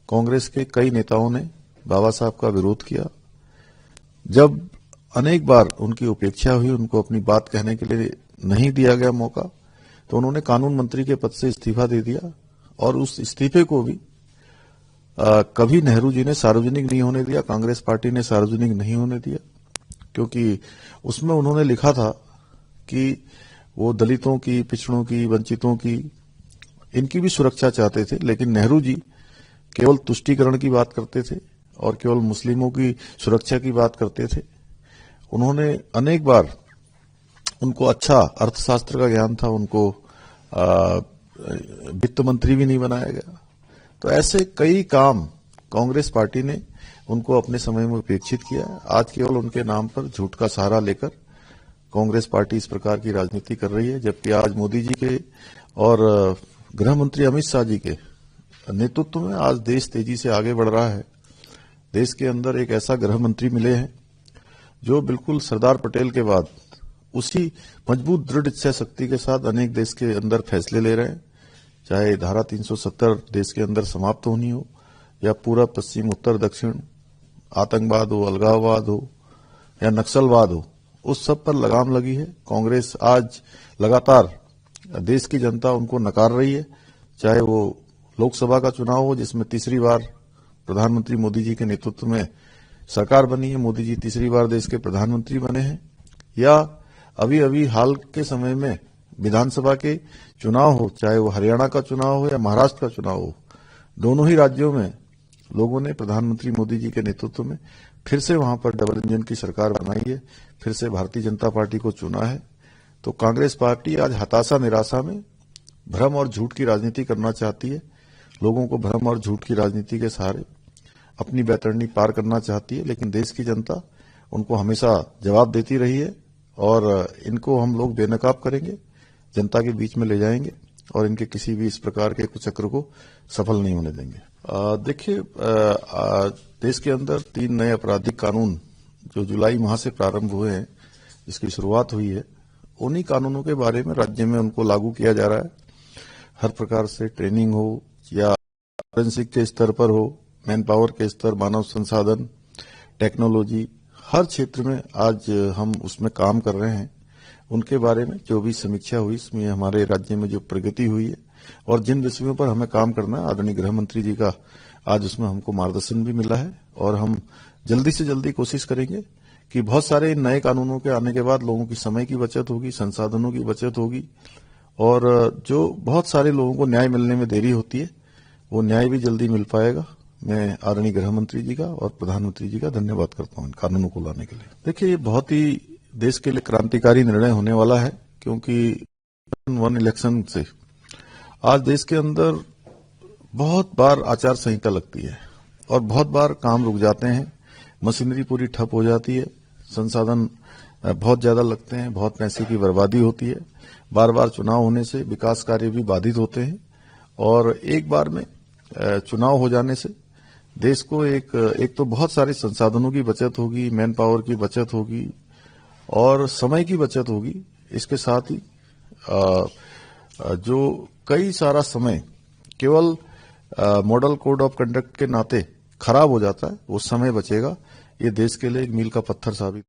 कांग्रेस के कई नेताओं ने बाबा साहब का विरोध किया। जब अनेक बार उनकी उपेक्षा हुई, उनको अपनी बात कहने के लिए नहीं दिया गया मौका, तो उन्होंने कानून मंत्री के पद से इस्तीफा दे दिया और उस इस्तीफे को भी कभी नेहरू जी ने सार्वजनिक नहीं होने दिया, कांग्रेस पार्टी ने सार्वजनिक नहीं होने दिया, क्योंकि उसमें उन्होंने लिखा था कि वो दलितों की, पिछड़ों की, वंचितों की, इनकी भी सुरक्षा चाहते थे। लेकिन नेहरू जी केवल तुष्टीकरण की बात करते थे और केवल मुस्लिमों की सुरक्षा की बात करते थे। उन्होंने अनेक बार, उनको अच्छा अर्थशास्त्र का ज्ञान था, उनको वित्त मंत्री भी नहीं बनाया गया। तो ऐसे कई काम कांग्रेस पार्टी ने उनको अपने समय में उपेक्षित किया। आज केवल उनके नाम पर झूठ का सहारा लेकर कांग्रेस पार्टी इस प्रकार की राजनीति कर रही है, जबकि आज मोदी जी के और गृह मंत्री अमित शाह जी के नेतृत्व में आज देश तेजी से आगे बढ़ रहा है। देश के अंदर एक ऐसा गृह मंत्री मिले हैं जो बिल्कुल सरदार पटेल के बाद उसी मजबूत दृढ़ इच्छा शक्ति के साथ अनेक देश के अंदर फैसले ले रहे हैं, चाहे धारा 370 देश के अंदर समाप्त होनी हो या पूरब पश्चिम उत्तर दक्षिण, आतंकवाद हो, अलगाववाद हो या नक्सलवाद हो, उस सब पर लगाम लगी है। कांग्रेस आज लगातार देश की जनता उनको नकार रही है, चाहे वो लोकसभा का चुनाव हो जिसमें तीसरी बार प्रधानमंत्री मोदी जी के नेतृत्व में सरकार बनी है, मोदी जी तीसरी बार देश के प्रधानमंत्री बने हैं, या अभी अभी हाल के समय में विधानसभा के चुनाव हो, चाहे वो हरियाणा का चुनाव हो या महाराष्ट्र का चुनाव हो, दोनों ही राज्यों में लोगों ने प्रधानमंत्री मोदी जी के नेतृत्व में फिर से वहां पर डबल इंजन की सरकार बनाई है, फिर से भारतीय जनता पार्टी को चुना है। तो कांग्रेस पार्टी आज हताशा निराशा में भ्रम और झूठ की राजनीति करना चाहती है, लोगों को भ्रम और झूठ की राजनीति के सहारे अपनी बैतरणी पार करना चाहती है। लेकिन देश की जनता उनको हमेशा जवाब देती रही है और इनको हम लोग बेनकाब करेंगे, जनता के बीच में ले जाएंगे और इनके किसी भी इस प्रकार के कुचक्र को सफल नहीं होने देंगे। देखिए, देश के अंदर 3 नए आपराधिक कानून जो जुलाई माह से प्रारंभ हुए हैं, जिसकी शुरुआत हुई है, उन्हीं कानूनों के बारे में राज्य में उनको लागू किया जा रहा है। हर प्रकार से ट्रेनिंग हो या फॉरेंसिक के स्तर पर हो, मैन पावर के स्तर, मानव संसाधन, टेक्नोलॉजी, हर क्षेत्र में आज हम उसमें काम कर रहे हैं। उनके बारे में जो भी समीक्षा हुई, इसमें हमारे राज्य में जो प्रगति हुई है और जिन विषयों पर हमें काम करना है, आदरणीय गृह मंत्री जी का आज उसमें हमको मार्गदर्शन भी मिला है और हम जल्दी से जल्दी कोशिश करेंगे कि बहुत सारे नए कानूनों के आने के बाद लोगों की समय की बचत होगी, संसाधनों की बचत होगी और जो बहुत सारे लोगों को न्याय मिलने में देरी होती है, वो न्याय भी जल्दी मिल पाएगा। मैं आदरणीय गृह मंत्री जी का और प्रधानमंत्री जी का धन्यवाद करता हूं इन कानूनों को लाने के लिए। देखिए, ये बहुत ही देश के लिए क्रांतिकारी निर्णय होने वाला है, क्योंकि 1 इलेक्शन से आज देश के अंदर बहुत बार आचार संहिता लगती है और बहुत बार काम रुक जाते हैं, मशीनरी पूरी ठप हो जाती है, संसाधन बहुत ज्यादा लगते हैं, बहुत पैसे की बर्बादी होती है, बार बार चुनाव होने से विकास कार्य भी बाधित होते हैं और एक बार में चुनाव हो जाने से देश को एक तो बहुत सारे संसाधनों की बचत होगी, मैन पावर की बचत होगी और समय की बचत होगी। इसके साथ ही जो कई सारा समय केवल मॉडल कोड ऑफ कंडक्ट के नाते खराब हो जाता है, वो समय बचेगा। ये देश के लिए एक मील का पत्थर साबित